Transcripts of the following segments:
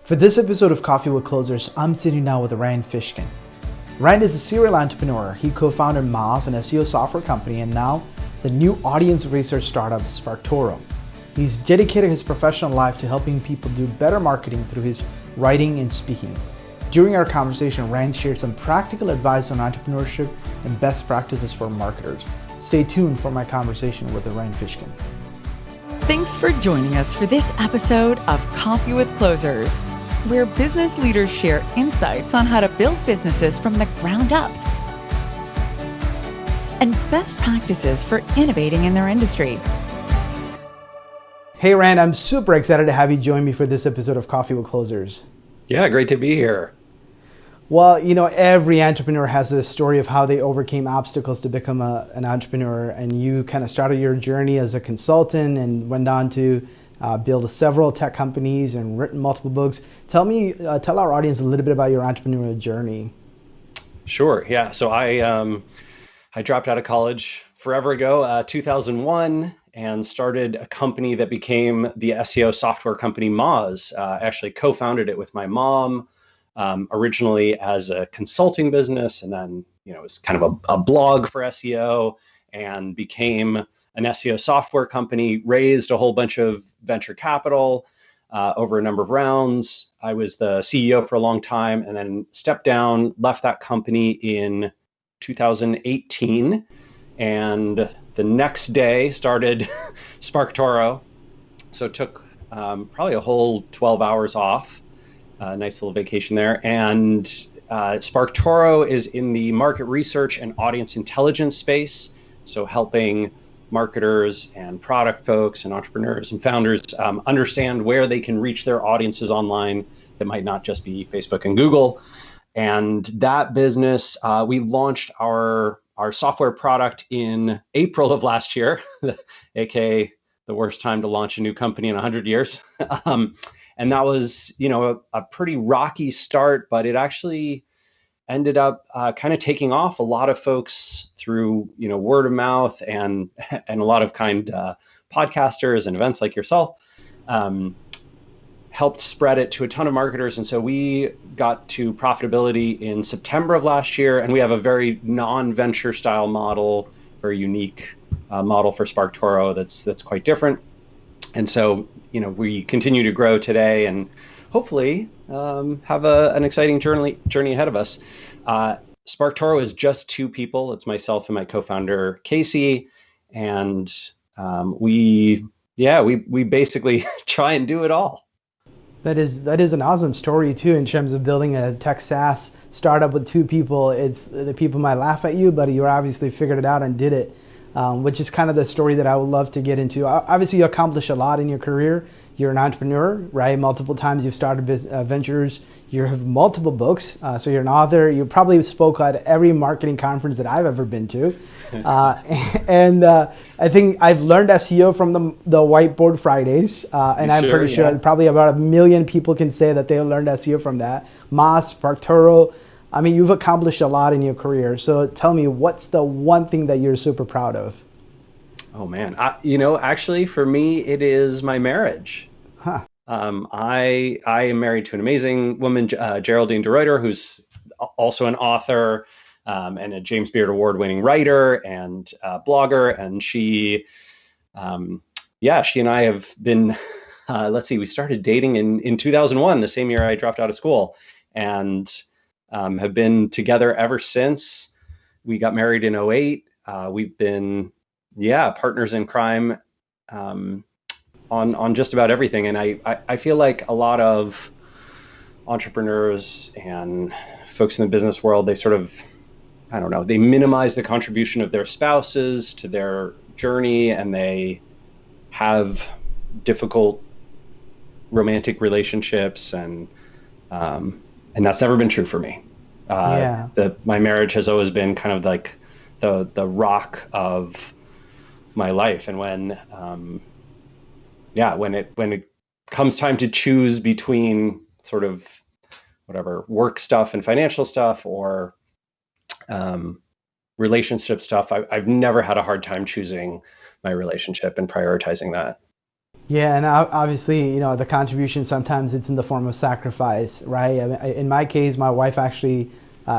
For this episode of Coffee with Closers, I'm sitting down with Rand Fishkin. Rand is a serial entrepreneur. He co-founded Moz, an SEO software company, and now the new audience research startup, SparkToro. He's dedicated his professional life to helping people do better marketing through his writing and speaking. During our conversation, Rand shared some practical advice on entrepreneurship and best practices for marketers. Stay tuned for my conversation with Rand Fishkin. Thanks for joining us for this episode of Coffee with Closers, where business leaders share insights on how to build businesses from the ground up and best practices for innovating in their industry. Hey Rand, I'm super excited to have you join me for this episode of Coffee with Closers. Yeah, great to be here. Well, every entrepreneur has a story of how they overcame obstacles to become an entrepreneur, and you kind of started your journey as a consultant and went on to build several tech companies and written multiple books. Tell our audience a little bit about your entrepreneurial journey. Sure. Yeah. So I dropped out of college forever ago, 2001, and started a company that became the SEO software company Moz. Actually co-founded it with my mom, originally as a consulting business, and then it was kind of a blog for SEO, and became an SEO software company, raised a whole bunch of venture capital over a number of rounds. I was the CEO for a long time, and then stepped down, left that company in 2018, and the next day started SparkToro. So took probably a whole 12 hours off, nice little vacation there. And SparkToro is in the market research and audience intelligence space. So helping marketers and product folks and entrepreneurs and founders understand where they can reach their audiences online that might not just be Facebook and Google. And that business, we launched our software product in April of last year, aka the worst time to launch a new company in 100 years. And that was, a pretty rocky start, but it actually ended up kind of taking off. A lot of folks through, word of mouth and a lot of kind podcasters and events like yourself helped spread it to a ton of marketers. And so we got to profitability in September of last year, and we have a very non-venture style model, very unique model for SparkToro that's quite different. And so, we continue to grow today and hopefully have an exciting journey ahead of us. SparkToro is just two people. It's myself and my co-founder, Casey. And we basically try and do it all. That is an awesome story too, in terms of building a tech SaaS startup with two people. It's the people might laugh at you, but you obviously figured it out and did it, which is kind of the story that I would love to get into. Obviously, you accomplished a lot in your career. You're an entrepreneur, right? Multiple times you've started ventures. You have multiple books, so you're an author. You probably spoke at every marketing conference that I've ever been to. And I think I've learned SEO from the Whiteboard Fridays, and I'm pretty sure probably about 1 million people can say that they learned SEO from that. Moz, SparkToro. I mean, you've accomplished a lot in your career. So tell me, what's the one thing that you're super proud of? Oh man, actually for me, it is my marriage. Huh. I am married to an amazing woman, Geraldine DeRuyter, who's also an author and a James Beard Award-winning writer and blogger. And she and I have been, we started dating in 2001, the same year I dropped out of school, and have been together ever since. We got married in 2008. We've been partners in crime on just about everything. And I feel like a lot of entrepreneurs and folks in the business world, they sort of, they minimize the contribution of their spouses to their journey, and they have difficult romantic relationships, and that's never been true for me. My marriage has always been kind of like the rock of my life. And when it comes time to choose between sort of whatever work stuff and financial stuff or relationship stuff, I've never had a hard time choosing my relationship and prioritizing that. Yeah, and obviously, the contribution sometimes it's in the form of sacrifice, right? I mean, in my case, my wife actually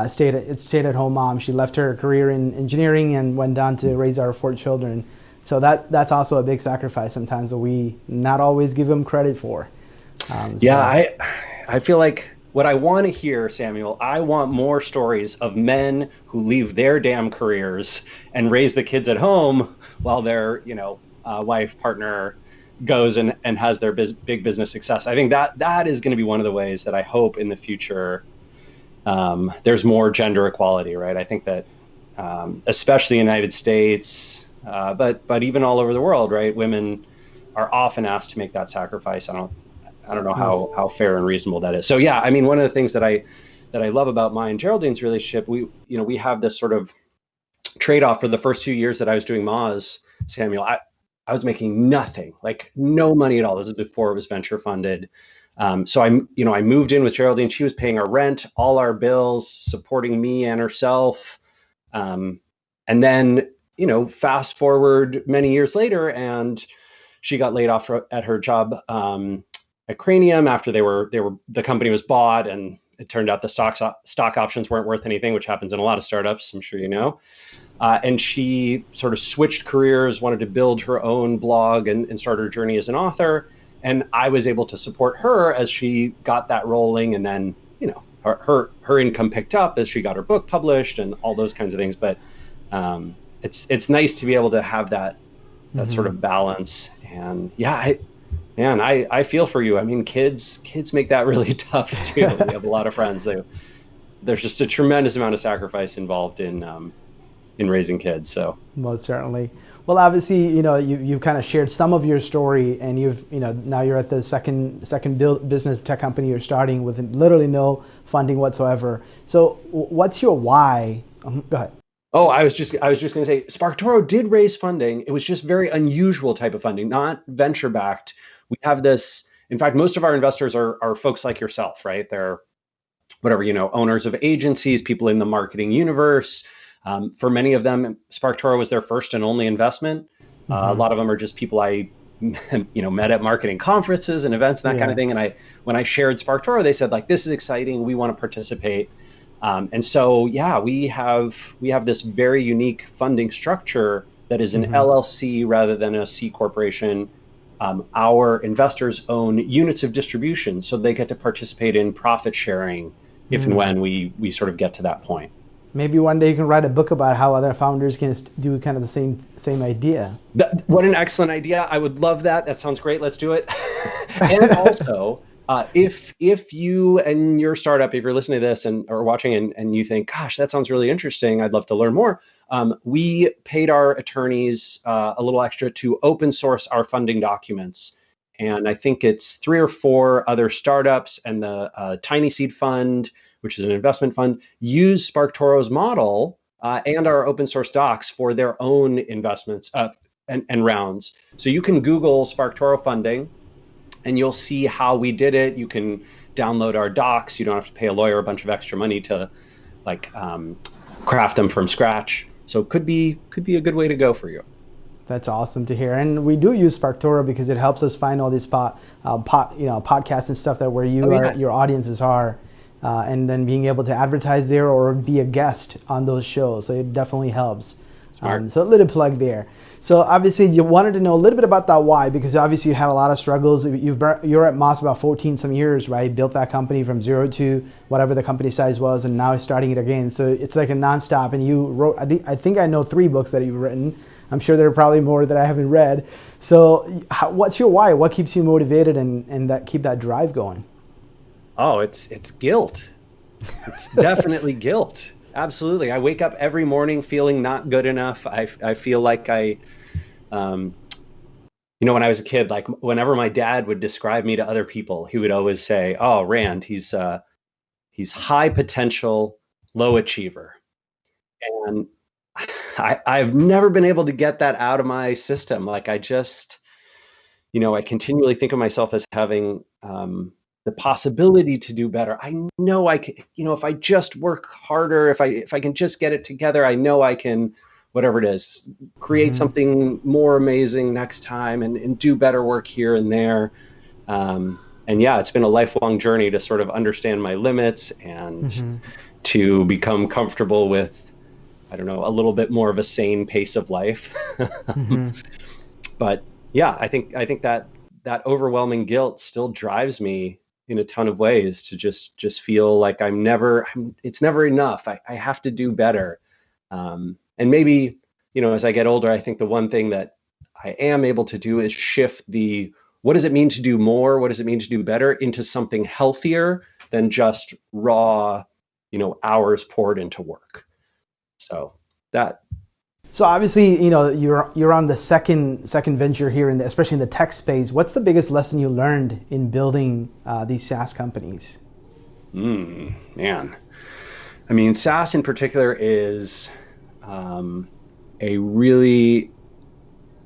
stayed at home mom. She left her career in engineering and went down to raise our 4 children. So that's also a big sacrifice sometimes that we not always give them credit for. Yeah, So I feel like what I want to hear, Samuel, I want more stories of men who leave their damn careers and raise the kids at home while their, wife, partner goes and has their big business success. I think that is going to be one of the ways that I hope in the future there's more gender equality, right? I think that especially in the United States, but even all over the world, right? Women are often asked to make that sacrifice. I don't know yes. how fair and reasonable that is. So yeah, I mean, one of the things that I love about my and Geraldine's relationship, we have this sort of trade-off. For the first few years that I was doing Moz, Samuel, I was making nothing, like no money at all. This is before it was venture funded. So I moved in with Geraldine. She was paying our rent, all our bills, supporting me and herself. And then, fast forward many years later, and she got laid off at her job at Cranium after the company was bought, and it turned out the stock options weren't worth anything, which happens in a lot of startups, I'm sure you know. And she sort of switched careers, wanted to build her own blog and start her journey as an author. And I was able to support her as she got that rolling. And then, her income picked up as she got her book published and all those kinds of things. But it's nice to be able to have that sort of balance. And yeah, I feel for you. I mean, kids make that really tough too. We have a lot of friends. There's just a tremendous amount of sacrifice involved in raising kids. So Most certainly. Well, obviously, you've kind of shared some of your story, and now you're at the second business tech company you're starting with literally no funding whatsoever. So, what's your why? Go ahead. Oh, I was just going to say, SparkToro did raise funding. It was just very unusual type of funding, not venture backed. We have this. In fact, most of our investors are folks like yourself, right? They're whatever, owners of agencies, people in the marketing universe. For many of them, SparkToro was their first and only investment. A lot of them are just people I, met at marketing conferences and events and that kind of thing. And when I shared SparkToro, they said like, "This is exciting. We want to participate." And so, yeah, we have this very unique funding structure that is an LLC rather than a C corporation. Our investors own units of distribution, so they get to participate in profit sharing if and when we sort of get to that point. Maybe one day you can write a book about how other founders can do kind of the same idea. What an excellent idea. I would love that. That sounds great. Let's do it. And also, if you and your startup, if you're listening to this or watching and you think, gosh, that sounds really interesting, I'd love to learn more. We paid our attorneys a little extra to open source our funding documents. And I think it's 3 or 4 other startups and the Tiny Seed Fund, which is an investment fund, use SparkToro's model and our open source docs for their own investments and rounds. So you can Google SparkToro funding and you'll see how we did it. You can download our docs. You don't have to pay a lawyer a bunch of extra money to craft them from scratch. So it could be a good way to go for you. That's awesome to hear. And we do use SparkToro because it helps us find all these podcasts and stuff that where your audiences are. And then being able to advertise there or be a guest on those shows. So it definitely helps. So a little plug there. So obviously you wanted to know a little bit about that why, because obviously you had a lot of struggles. You're at Moz about 14 some years, right? Built that company from 0 to whatever the company size was, and now starting it again. So it's like a nonstop. And you wrote, I think I know 3 books that you've written. I'm sure there are probably more that I haven't read. So what's your why? What keeps you motivated and that keep that drive going? Oh, it's guilt. It's definitely guilt. Absolutely. I wake up every morning feeling not good enough. I feel like when I was a kid, like whenever my dad would describe me to other people, he would always say, "Oh, Rand, he's high potential, low achiever." And I've never been able to get that out of my system. Like I just, I continually think of myself as having the possibility to do better. I know I can, if I just work harder, if I can just get it together, I know I can, whatever it is, create something more amazing next time and do better work here and there. And yeah, it's been a lifelong journey to sort of understand my limits and to become comfortable with, I don't know, a little bit more of a sane pace of life. But yeah, I think that overwhelming guilt still drives me in a ton of ways to just feel like it's never enough. I have to do better. And maybe, as I get older, I think the one thing that I am able to do is shift what does it mean to do more? What does it mean to do better into something healthier than just raw, hours poured into work. So obviously, you're on the second venture here, especially in the tech space. What's the biggest lesson you learned in building these SaaS companies? Man, I mean, SaaS in particular is a really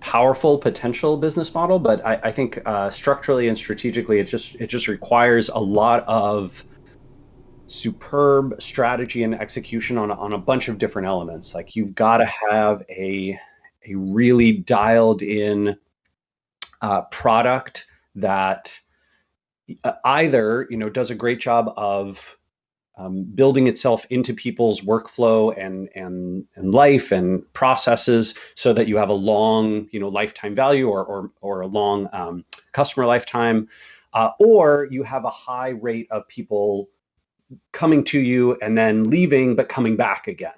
powerful potential business model, but I think structurally and strategically, it just requires a lot of superb strategy and execution on a bunch of different elements. Like, you've got to have a really dialed in product that either does a great job of building itself into people's workflow and life and processes, so that you have a long lifetime value or a long customer lifetime, or you have a high rate of people coming to you and then leaving but coming back again,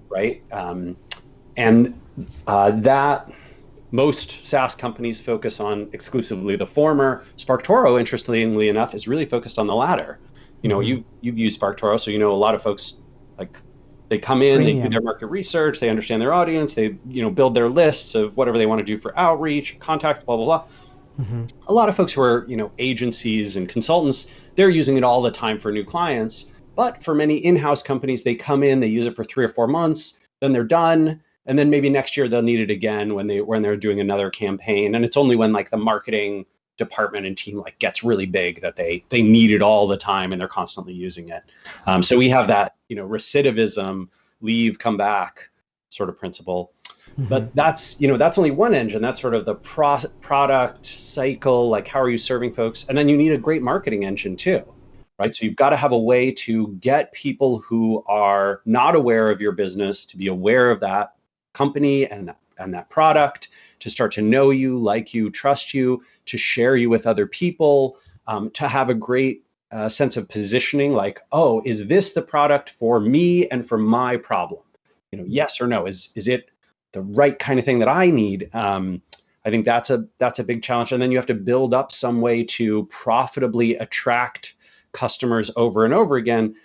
right? And that most SaaS companies focus on exclusively the former. SparkToro, interestingly enough, is really focused on the latter. You've used SparkToro, so a lot of folks, like, they come in, they do their market research, they understand their audience, they build their lists of whatever they want to do for outreach, contacts, blah blah blah. A lot of folks who are agencies and consultants, they're using it all the time for new clients. But for many in-house companies, they come in, they use it for 3 or 4 months, then they're done, and then maybe next year they'll need it again when they're doing another campaign. And it's only when the marketing department and team gets really big that they need it all the time and they're constantly using it. So we have that recidivism, leave, come back sort of principle. But that's only one engine. That's sort of the product cycle, how are you serving folks? And then you need a great marketing engine too, right? So you've got to have a way to get people who are not aware of your business to be aware of that company and that product, to start to know you, like you, trust you, to share you with other people, to have a great sense of positioning, oh, is this the product for me and for my problem? Yes or no? Is it the right kind of thing that I need? I think that's a big challenge. And then you have to build up some way to profitably attract customers over and over again.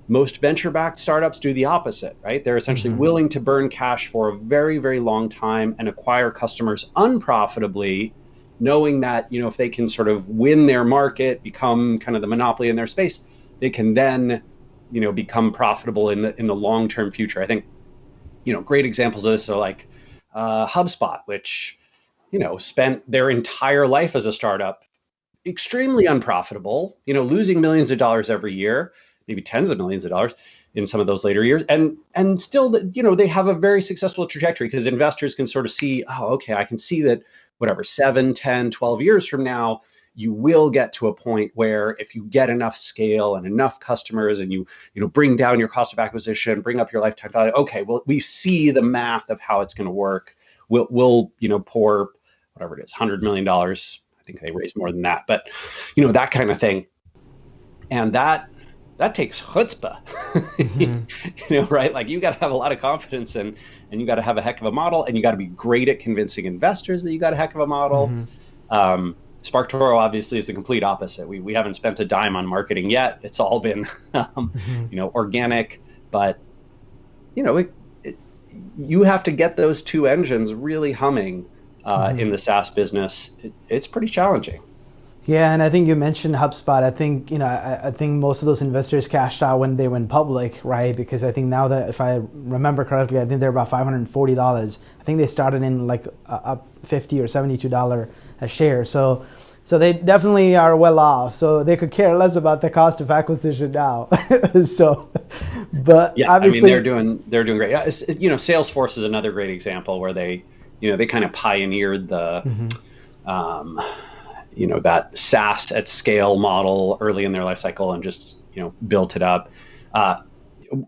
Most venture-backed startups do the opposite, right? They're essentially willing to burn cash for a very, very long time and acquire customers unprofitably, knowing that, if they can sort of win their market, become kind of the monopoly in their space, they can then, become profitable in the long-term future. I think, great examples of this are HubSpot, which, spent their entire life as a startup extremely unprofitable, losing millions of dollars every year, maybe tens of millions of dollars in some of those later years. And still, they have a very successful trajectory because investors can sort of see, oh, okay, I can see that 7, 10, 12 years from now, you will get to a point where if you get enough scale and enough customers and you bring down your cost of acquisition, bring up your lifetime value, okay, well, we see the math of how it's going to work. We'll pour whatever it is, $100 million. I think they raised more than that, but that kind of thing. And that takes chutzpah, right? You got to have a lot of confidence and you got to have a heck of a model, and you got to be great at convincing investors that you got a heck of a model. SparkToro obviously is the complete opposite. We haven't spent a dime on marketing yet. It's all been, organic, but you have to get those two engines really humming in the SaaS business. It's pretty challenging. Yeah, and I think you mentioned HubSpot. I think I think most of those investors cashed out when they went public, right? Because I think now that, if I remember correctly, I think they're about $540. I think they started in up $50 or $72 a share. So they definitely are well off. So they could care less about the cost of acquisition now. But Yeah, I mean obviously, they're doing great. Salesforce is another great example where they kind of pioneered the um, that SaaS at scale model early in their life cycle and just built it up. Uh,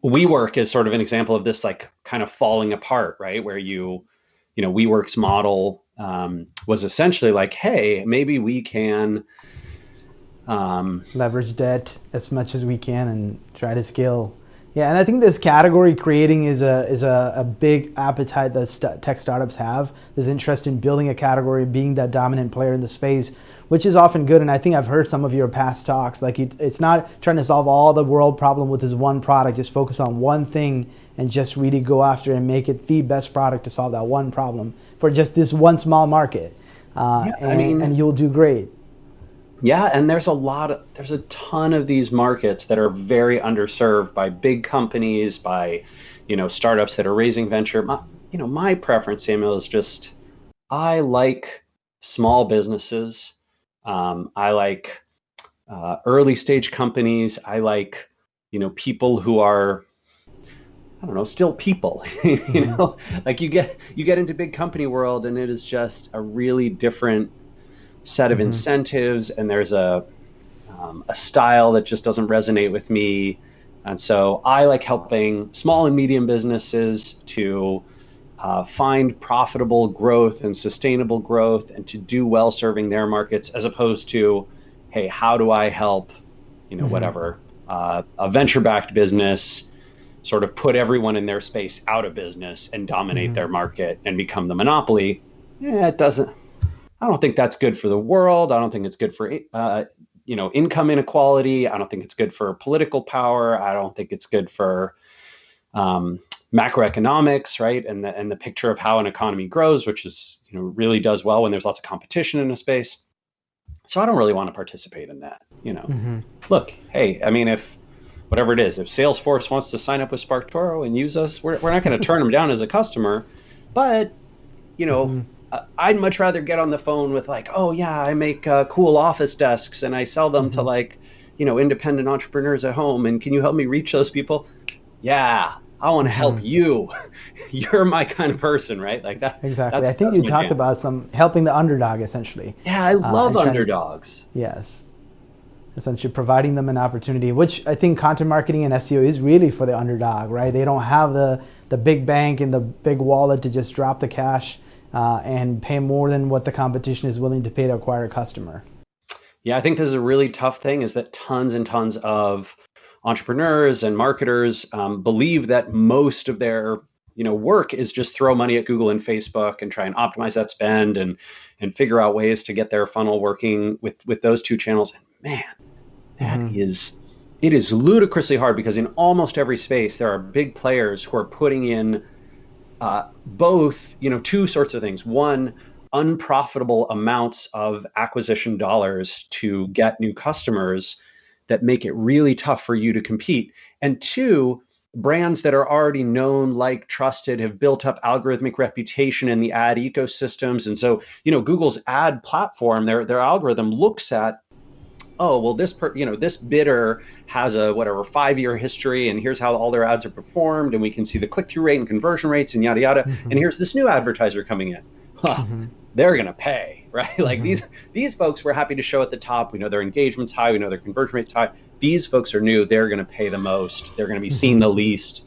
WeWork is sort of an example of this, like, kind of falling apart, right? Where WeWork's model was essentially like, hey, maybe we can leverage debt as much as we can and try to scale. Yeah, and I think this category creating is a big appetite that tech startups have. There's interest in building a category, being that dominant player in the space, which is often good. And I think I've heard some of your past talks. Like, it's not trying to solve all the world problem with this one product. Just focus on one thing and just really go after and make it the best product to solve that one problem for just this one small market. And you'll do great. Yeah, and there's a ton of these markets that are very underserved by big companies, by startups that are raising venture. My preference, Samuel, is just, I like small businesses. I like early stage companies. I like people who are, I don't know, still people. Like, you get into big company world, and it is just a really different set of incentives, and there's a style that just doesn't resonate with me. And so I like helping small and medium businesses to find profitable growth and sustainable growth, and to do well serving their markets, as opposed to, hey, how do I help whatever a venture-backed business sort of put everyone in their space out of business and dominate their market and become the monopoly. It doesn't. I don't think that's good for the world. I don't think it's good for income inequality. I don't think it's good for political power. I don't think it's good for macroeconomics, right? And the picture of how an economy grows, which is really does well when there's lots of competition in a space. So I don't really want to participate in that. Look, hey, I mean, if whatever it is, if Salesforce wants to sign up with SparkToro and use us, we're not going to turn them down as a customer, but I'd much rather get on the phone with, like, oh yeah, I make cool office desks and I sell them to, like, independent entrepreneurs at home. And can you help me reach those people? Yeah, I want to help you. You're my kind of person, right? Like that. Exactly. I think you talked about helping the underdog, essentially. Yeah, I love underdogs. Yes. Essentially providing them an opportunity, which I think content marketing and SEO is really for the underdog, right? They don't have the big bank and the big wallet to just drop the cash and pay more than what the competition is willing to pay to acquire a customer. Yeah, I think this is a really tough thing, is that tons and tons of entrepreneurs and marketers believe that most of their work is just throw money at Google and Facebook and try and optimize that spend and figure out ways to get their funnel working with those two channels. And man, it is ludicrously hard, because in almost every space there are big players who are putting in both, two sorts of things. One, unprofitable amounts of acquisition dollars to get new customers that make it really tough for you to compete. And two, brands that are already known, liked, trusted, have built up algorithmic reputation in the ad ecosystems. And so, Google's ad platform, their algorithm looks at, oh, well, this bidder has a 5-year history, and here's how all their ads are performed, and we can see the click-through rate and conversion rates and yada yada. And here's this new advertiser coming in. They're gonna pay, right? Like these folks we're happy to show at the top. We know their engagement's high. We know their conversion rate's high. These folks are new. They're gonna pay the most. They're gonna be seen the least.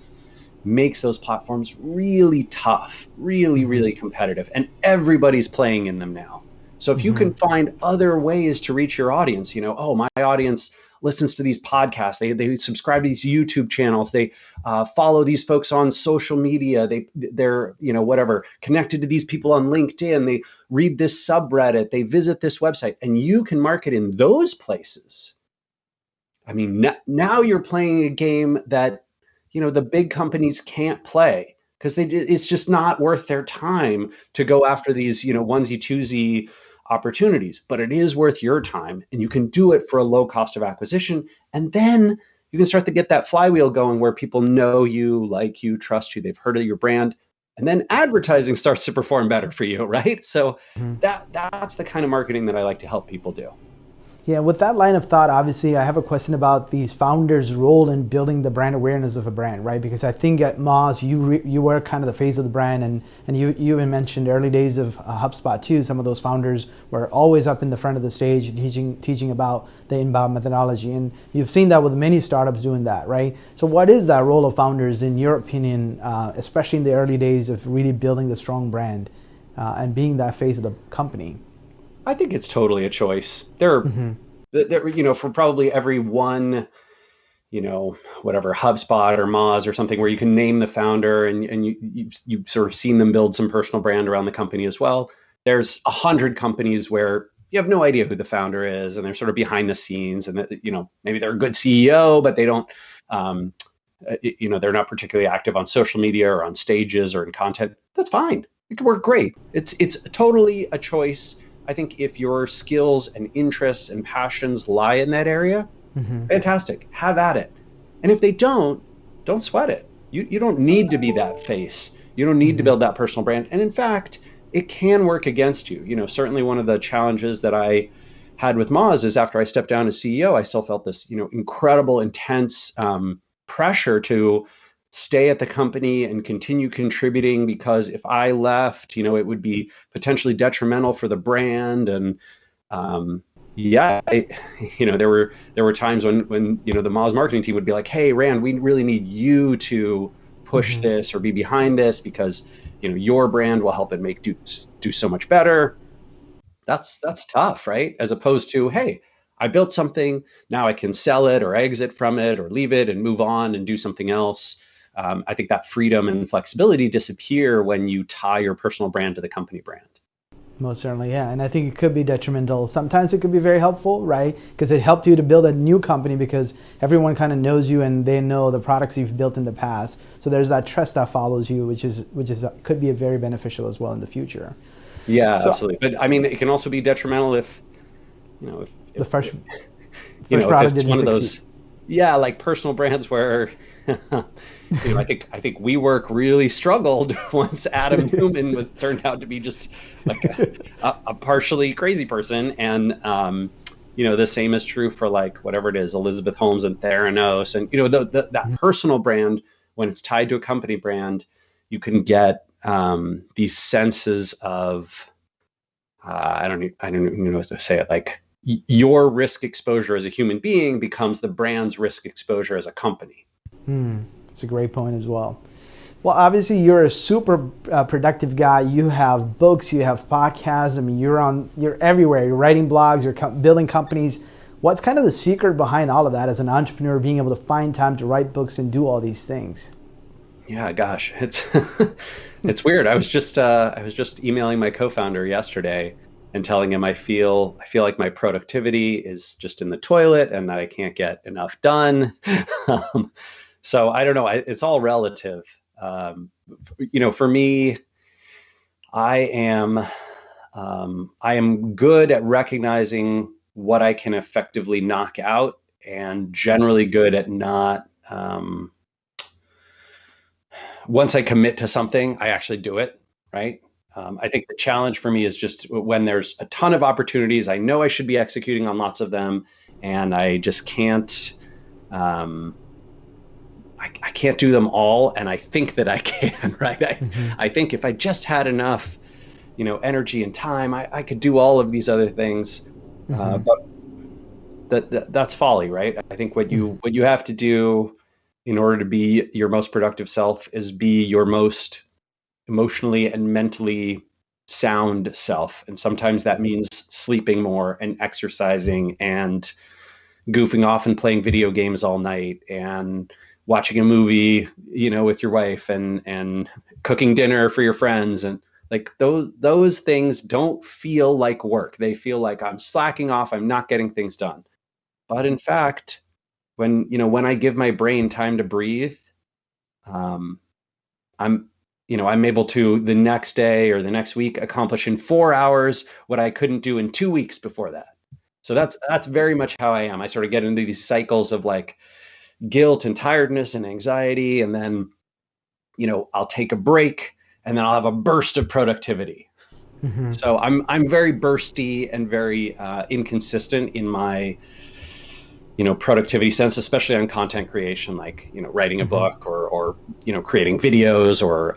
Makes those platforms really tough, really, really competitive, and everybody's playing in them now. So if you can find other ways to reach your audience, oh, my audience listens to these podcasts, they subscribe to these YouTube channels, they follow these folks on social media, they're connected to these people on LinkedIn, they read this subreddit, they visit this website, and you can market in those places. I mean, now you're playing a game that the big companies can't play, because it's just not worth their time to go after these onesie twosie opportunities. But it is worth your time, and you can do it for a low cost of acquisition, and then you can start to get that flywheel going where people know you, like you, trust you, they've heard of your brand, and then advertising starts to perform better for you, right? So that's the kind of marketing that I like to help people do. Yeah, with that line of thought, obviously, I have a question about these founders' role in building the brand awareness of a brand, right? Because I think at Moz, you were kind of the face of the brand, and you even mentioned early days of HubSpot too. Some of those founders were always up in the front of the stage teaching about the inbound methodology, and you've seen that with many startups doing that, right? So, what is that role of founders in your opinion, especially in the early days of really building the strong brand and being that face of the company? I think it's totally a choice. For probably every one, whatever HubSpot or Moz or something where you can name the founder and you've sort of seen them build some personal brand around the company as well. There's 100 companies where you have no idea who the founder is and they're sort of behind the scenes and, maybe they're a good CEO, but they don't, they're not particularly active on social media or on stages or in content. That's fine. It can work great. It's totally a choice. I think if your skills and interests and passions lie in that area, fantastic, have at it. And if they don't sweat it. You don't need to be that face. You don't need to build that personal brand. And in fact, it can work against you. Certainly one of the challenges that I had with Moz is after I stepped down as CEO, I still felt this, incredible, intense pressure to stay at the company and continue contributing, because if I left, it would be potentially detrimental for the brand. And there were times when the Moz marketing team would be like, "Hey, Rand, we really need you to push this or be behind this because your brand will help it do so much better." That's tough, right? As opposed to, "Hey, I built something, now I can sell it or exit from it or leave it and move on and do something else." I think that freedom and flexibility disappear when you tie your personal brand to the company brand. Most certainly, yeah. And I think it could be detrimental. Sometimes it could be very helpful, right? Because it helped you to build a new company because everyone kind of knows you and they know the products you've built in the past. So there's that trust that follows you, which could be very beneficial as well in the future. Yeah, absolutely. But I mean, it can also be detrimental if the first if product it's didn't one of succeed. those, like personal brands where I think WeWork really struggled once Adam Newman turned out to be just like a partially crazy person. And the same is true for like whatever it is, Elizabeth Holmes and Theranos. And that personal brand, when it's tied to a company brand, you can get these senses of I don't even know what to say it, like your risk exposure as a human being becomes the brand's risk exposure as a company. It's a great point as well. Well, obviously you're a super productive guy. You have books, you have podcasts. I mean, you're everywhere. You're writing blogs, you're building companies. What's kind of the secret behind all of that as an entrepreneur, being able to find time to write books and do all these things? Yeah, gosh, it's it's weird. I was just emailing my co-founder yesterday and telling him I feel like my productivity is just in the toilet and that I can't get enough done. So I don't know. It's all relative. For me, I am good at recognizing what I can effectively knock out, and generally good at not. Once I commit to something, I actually do it, right? I think the challenge for me is just when there's a ton of opportunities, I know I should be executing on lots of them, and I just can't. I can't do them all, and I think that I can, right? I think if I just had enough, energy and time, I could do all of these other things. But that's folly, right? I think what you have to do in order to be your most productive self is be your most emotionally and mentally sound self. And sometimes that means sleeping more and exercising and goofing off and playing video games all night and watching a movie, with your wife and cooking dinner for your friends. And like those things don't feel like work. They feel like I'm slacking off. I'm not getting things done. But in fact, when I give my brain time to breathe, I'm able to the next day or the next week accomplish in 4 hours what I couldn't do in 2 weeks before that. So that's very much how I am. I sort of get into these cycles of like guilt and tiredness and anxiety, and then I'll take a break and then I'll have a burst of productivity. So I'm very bursty and very inconsistent in my productivity sense, especially on content creation, like writing a book or creating videos or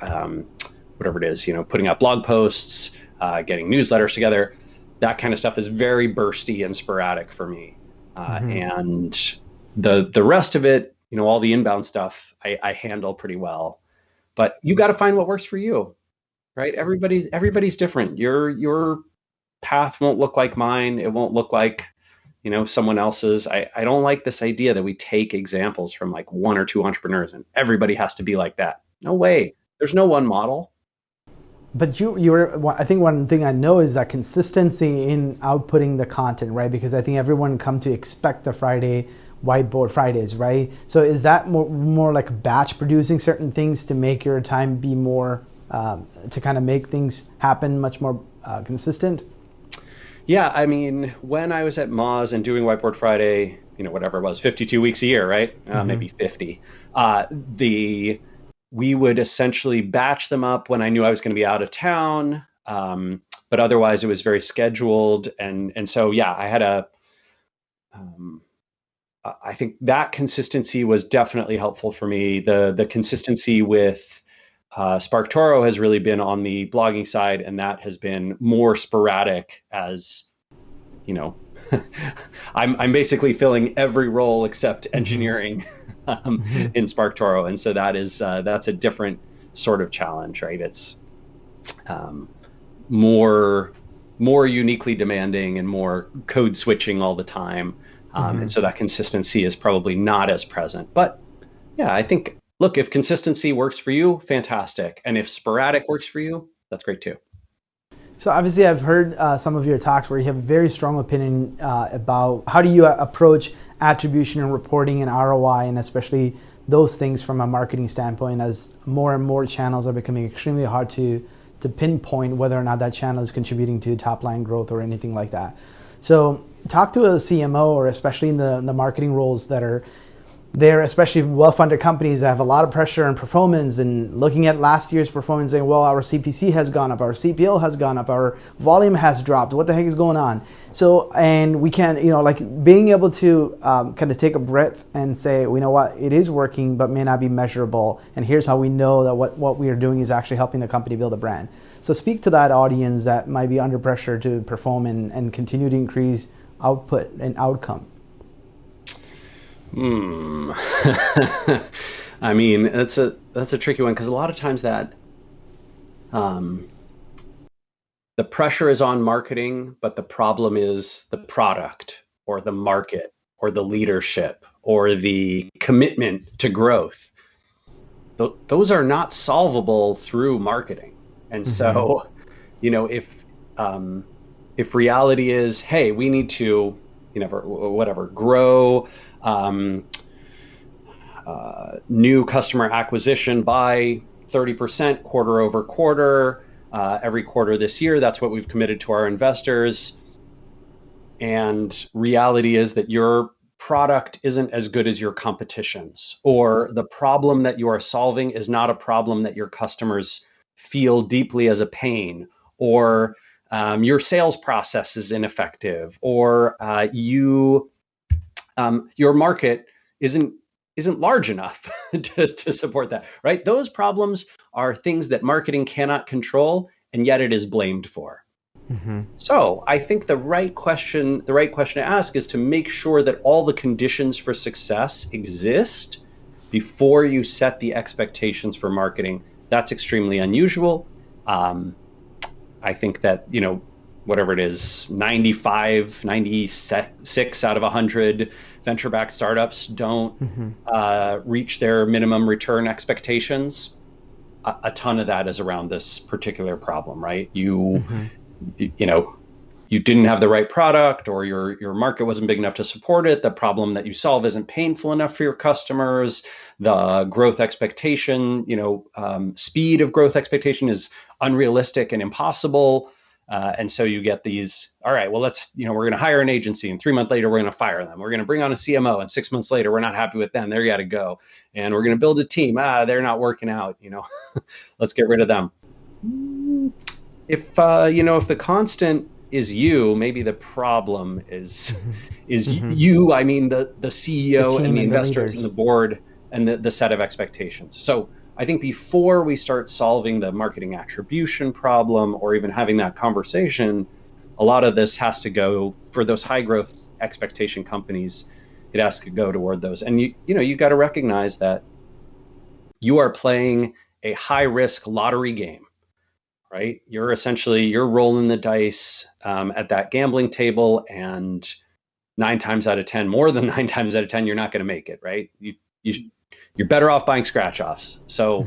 whatever it is, putting out blog posts, getting newsletters together. That kind of stuff is very bursty and sporadic for me, and the rest of it, all the inbound stuff, I handle pretty well. But you got to find what works for you, right? Everybody's different. Your path won't look like mine. It won't look like someone else's. I don't like this idea that we take examples from like one or two entrepreneurs and everybody has to be like that. No way. There's no one model. But I think one thing I know is that consistency in outputting the content, right? Because I think everyone come to expect the Friday whiteboard Fridays, right? So is that more like batch producing certain things to make your time be more, to kind of make things happen much more consistent? Yeah, I mean, when I was at Moz and doing Whiteboard Friday, whatever it was, 52 weeks a year, right? Maybe 50. We would essentially batch them up when I knew I was going to be out of town, but otherwise it was very scheduled, and so yeah, I had I think that consistency was definitely helpful for me. The consistency with SparkToro has really been on the blogging side, and that has been more sporadic as, I'm basically filling every role except engineering in SparkToro. And so that's a different sort of challenge, right? It's more uniquely demanding and more code switching all the time. And so that consistency is probably not as present. But yeah, I think, look, if consistency works for you, fantastic. And if sporadic works for you, that's great too. So obviously I've heard some of your talks where you have a very strong opinion about how do you approach attribution and reporting and ROI, and especially those things from a marketing standpoint, as more and more channels are becoming extremely hard to pinpoint whether or not that channel is contributing to top line growth or anything like that. So talk to a CMO, or especially in the marketing roles that are there, especially well-funded companies that have a lot of pressure and performance, and looking at last year's performance saying, well, our CPC has gone up, our CPL has gone up, our volume has dropped. What the heck is going on? So, and we can, like being able to kind of take a breath and say, you know what, it is working, but may not be measurable. And here's how we know that what we are doing is actually helping the company build a brand. So speak to that audience that might be under pressure to perform and continue to increase output and outcome. I mean, that's a tricky one, because a lot of times that the pressure is on marketing, but the problem is the product or the market or the leadership or the commitment to growth. Those are not solvable through marketing. And so, if reality is, hey, we need to, grow new customer acquisition by 30% quarter over quarter, every quarter this year. That's what we've committed to our investors. And reality is that your product isn't as good as your competition's, or the problem that you are solving is not a problem that your customers feel deeply as a pain, or your sales process is ineffective, or your market isn't large enough to support that, right? Those problems are things that marketing cannot control, and yet it is blamed for. So I think the right question to ask is to make sure that all the conditions for success exist before you set the expectations for marketing. That's extremely unusual. I think that, whatever it is, 95, 96 out of 100 venture-backed startups don't reach their minimum return expectations. A ton of that is around this particular problem, right? You didn't have the right product, or your market wasn't big enough to support it. The problem that you solve isn't painful enough for your customers. The growth expectation, speed of growth expectation is unrealistic and impossible. And so you get these, all right, well, we're going to hire an agency, and 3 months later, we're going to fire them. We're going to bring on a CMO, and 6 months later, we're not happy with them. They got to go. And we're going to build a team. They're not working out. Let's get rid of them. if if the constant is you, maybe the problem is you. I mean, the The CEO and team the and the investors and the leaders. board and the set of expectations. So I think before we start solving the marketing attribution problem or even having that conversation, a lot of this has to go for those high growth expectation companies. It has to go toward those, and you got to recognize that you are playing a high risk lottery game, right? You're rolling the dice at that gambling table, and 9 times out of 10, more than 9 times out of 10, you're not going to make it, right? You're better off buying scratch offs. So,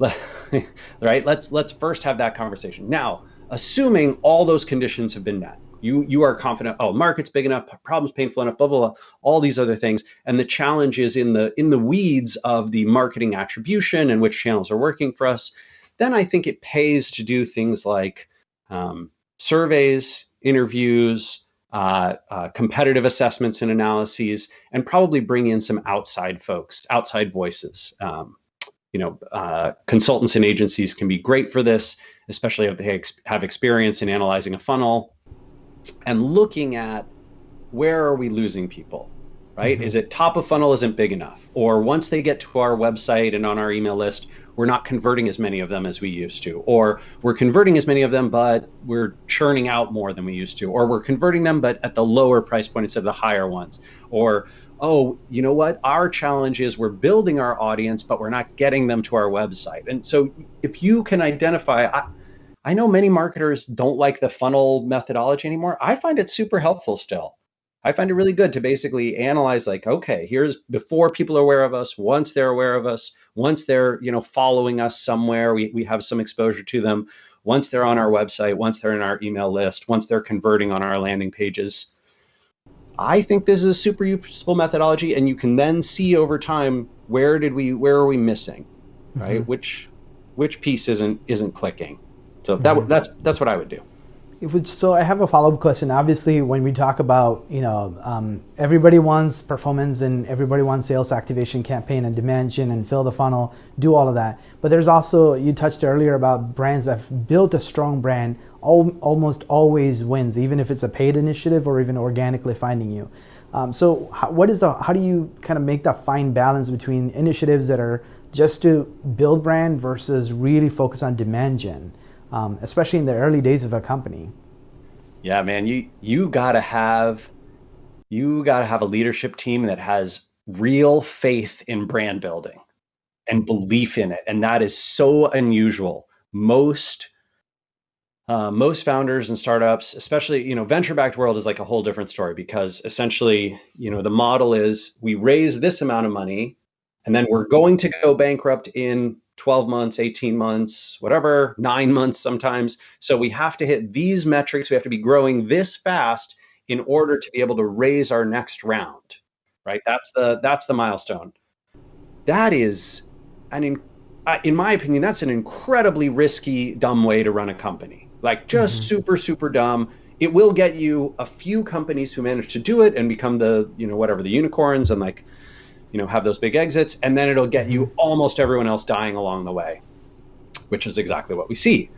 Mm-hmm. right, let's first have that conversation. Now, assuming all those conditions have been met, you are confident, oh, market's big enough, problem's painful enough, blah blah blah, all these other things, and the challenge is in the weeds of the marketing attribution and which channels are working for us. Then I think it pays to do things like surveys, interviews, competitive assessments and analyses, and probably bring in some outside folks, outside voices. Consultants and agencies can be great for this, especially if they have experience in analyzing a funnel and looking at where are we losing people, right? Mm-hmm. Is it top of funnel isn't big enough? Or once they get to our website and on our email list, we're not converting as many of them as we used to. Or we're converting as many of them, but we're churning out more than we used to. Or we're converting them, but at the lower price point instead of the higher ones. Or, oh, you know what? Our challenge is we're building our audience, but we're not getting them to our website. And so if you can identify, I know many marketers don't like the funnel methodology anymore. I find it super helpful still. I find it really good to basically analyze, like, okay, here's before people are aware of us, once they're aware of us, once they're, following us somewhere, we have some exposure to them, once they're on our website, once they're in our email list, once they're converting on our landing pages. I think this is a super useful methodology, and you can then see over time where are we missing, right? Mm-hmm. Which piece isn't clicking. So Mm-hmm. that's what I would do. So I have a follow-up question. Obviously, when we talk about, everybody wants performance and everybody wants sales activation campaign and demand gen and fill the funnel, do all of that. But there's also, you touched earlier about brands that have built a strong brand almost always wins, even if it's a paid initiative or even organically finding you. So how do you kind of make that fine balance between initiatives that are just to build brand versus really focus on demand gen? Especially in the early days of a company. Yeah, man, you gotta have a leadership team that has real faith in brand building and belief in it, and that is so unusual. Most founders and startups, especially venture-backed world, is like a whole different story, because essentially the model is we raise this amount of money and then we're going to go bankrupt in 12 months, 18 months, whatever, 9 months sometimes. So we have to hit these metrics. We have to be growing this fast in order to be able to raise our next round, right? That's the milestone. That is in my opinion, that's an incredibly risky, dumb way to run a company. Like, just Mm-hmm. super, super dumb. It will get you a few companies who manage to do it and become the, whatever, the unicorns, and like, have those big exits. And then it'll get Mm-hmm. you almost everyone else dying along the way, which is exactly what we see.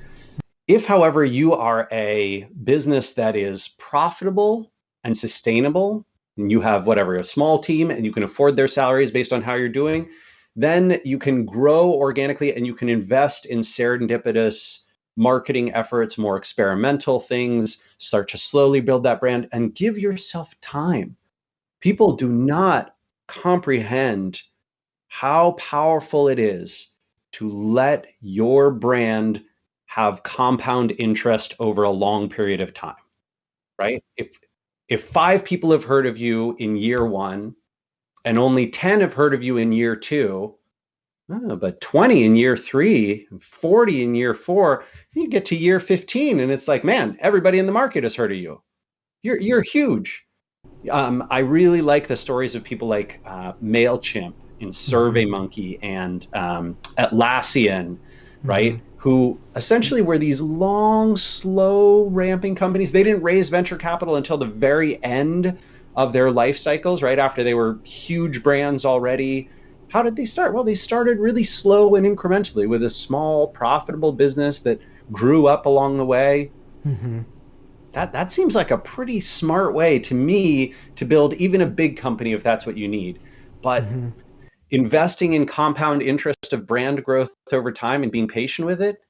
If, however, you are a business that is profitable and sustainable, and you have whatever, a small team, and you can afford their salaries based on how you're doing, then you can grow organically and you can invest in serendipitous marketing efforts, more experimental things, start to slowly build that brand and give yourself time. People do not comprehend how powerful it is to let your brand have compound interest over a long period of time, right? If 5 people have heard of you in year 1 and only 10 have heard of you in year 2, but 20 in year 3, 40 in year 4, you get to year 15 and it's like, man, everybody in the market has heard of you. You're huge. I really like the stories of people like MailChimp and Mm-hmm. SurveyMonkey and Atlassian, Mm-hmm. right? Who essentially were these long, slow ramping companies. They didn't raise venture capital until the very end of their life cycles, right after they were huge brands already. How did they start? Well, they started really slow and incrementally with a small, profitable business that grew up along the way. That seems like a pretty smart way to me to build even a big company if that's what you need. But investing in compound interest of brand growth over time and being patient with it,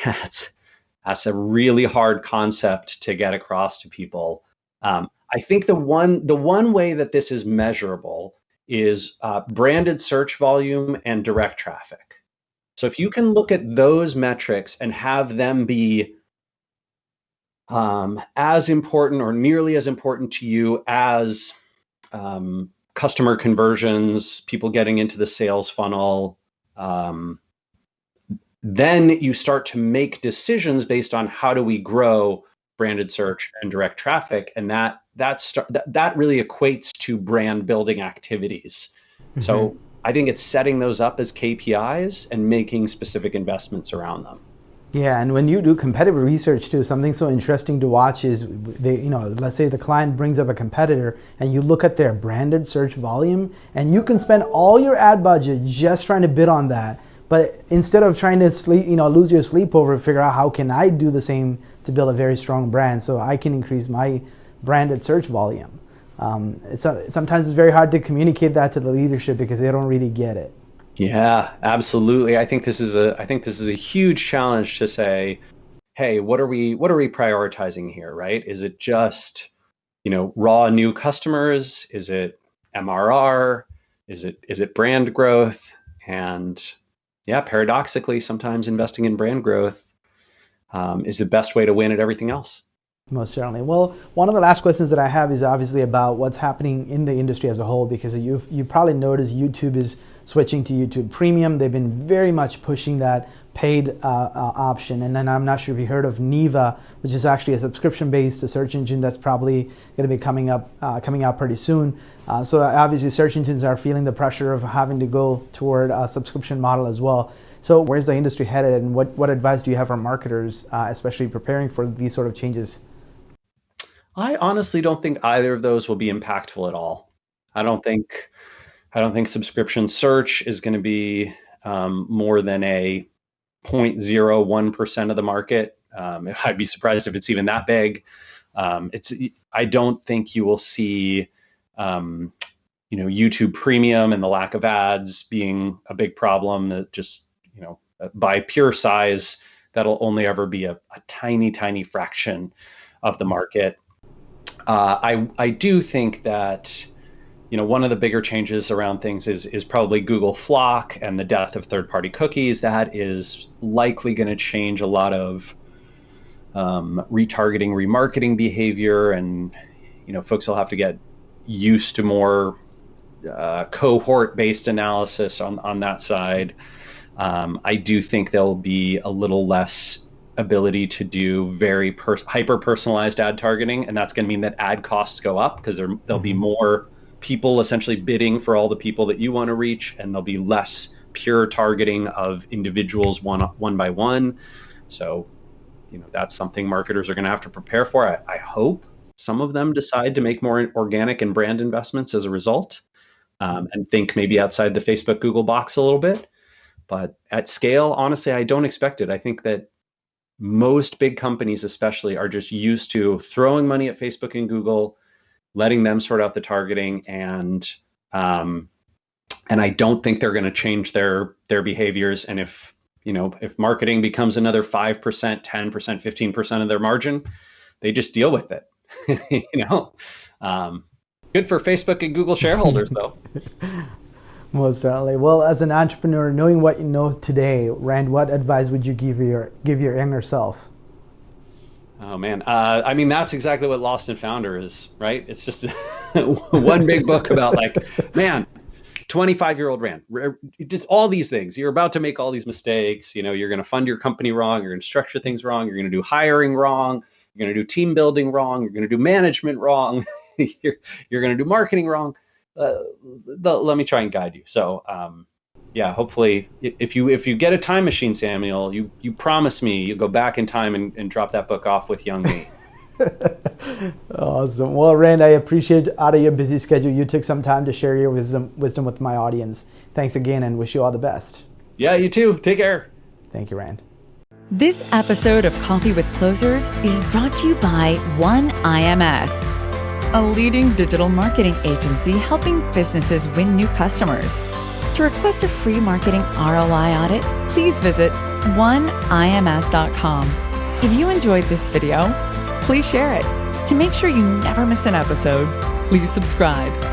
that's a really hard concept to get across to people. I think the one way that this is measurable is branded search volume and direct traffic. So if you can look at those metrics and have them be as important or nearly as important to you as customer conversions, people getting into the sales funnel, then you start to make decisions based on how do we grow branded search and direct traffic, and that really equates to brand building activities. So I think it's setting those up as KPIs and making specific investments around them. Yeah, and when you do competitive research too, something so interesting to watch is let's say the client brings up a competitor and you look at their branded search volume, and you can spend all your ad budget just trying to bid on that. But instead of trying to lose your sleep over, figure out how can I do the same to build a very strong brand so I can increase my branded search volume. Sometimes it's very hard to communicate that to the leadership because they don't really get it. Yeah, absolutely. I think this is a huge challenge to say, hey, what are we prioritizing here, right? Is it just, raw new customers? Is it MRR? Is it brand growth? And yeah, paradoxically, sometimes investing in brand growth is the best way to win at everything else. Most certainly. Well, one of the last questions that I have is obviously about what's happening in the industry as a whole, because you probably noticed YouTube is switching to YouTube Premium. They've been very much pushing that paid option. And then I'm not sure if you heard of Neva, which is actually a subscription-based search engine that's probably going to be coming out pretty soon. So obviously search engines are feeling the pressure of having to go toward a subscription model as well. So where's the industry headed, and what advice do you have for marketers, especially preparing for these sort of changes? I honestly don't think either of those will be impactful at all. I don't think subscription search is going to be more than a 0.01% of the market. I'd be surprised if it's even that big. I don't think you will see YouTube Premium and the lack of ads being a big problem. That just by pure size, that'll only ever be a tiny fraction of the market. I do think that one of the bigger changes around things is probably Google Flock and the death of third-party cookies. That is likely going to change a lot of retargeting, remarketing behavior, and folks will have to get used to more cohort-based analysis on that side. I do think there'll be a little less ability to do very hyper-personalized ad targeting, and that's going to mean that ad costs go up because there'll be more people essentially bidding for all the people that you want to reach, and there'll be less pure targeting of individuals one by one. So, that's something marketers are going to have to prepare for. I hope some of them decide to make more organic and brand investments as a result, and think maybe outside the Facebook, Google box a little bit. But at scale, honestly, I don't expect it. I think that most big companies especially are just used to throwing money at Facebook and Google, letting them sort out the targeting, and I don't think they're going to change their behaviors. And if marketing becomes another 5%, 10%, 15% of their margin, they just deal with it. Good for Facebook and Google shareholders, though. Most certainly. Well, as an entrepreneur, knowing what you know today, Rand, what advice would you give your younger self? Oh man, that's exactly what Lost and Founder is, right? It's just one big book about 25-year-old Rand, just all these things. You're about to make all these mistakes. You're going to fund your company wrong. You're going to structure things wrong. You're going to do hiring wrong. You're going to do team building wrong. You're going to do management wrong. you're going to do marketing wrong. Let me try and guide you. So, hopefully if you get a time machine, Samuel, you promise me you'll go back in time and drop that book off with young me. Awesome. Well, Rand, I appreciate out of your busy schedule, you took some time to share your wisdom with my audience. Thanks again, and wish you all the best. Yeah, you too. Take care. Thank you, Rand. This episode of Coffee with Closers is brought to you by One IMS, a leading digital marketing agency helping businesses win new customers. To request a free marketing ROI audit, please visit oneims.com. If you enjoyed this video, please share it. To make sure you never miss an episode, please subscribe.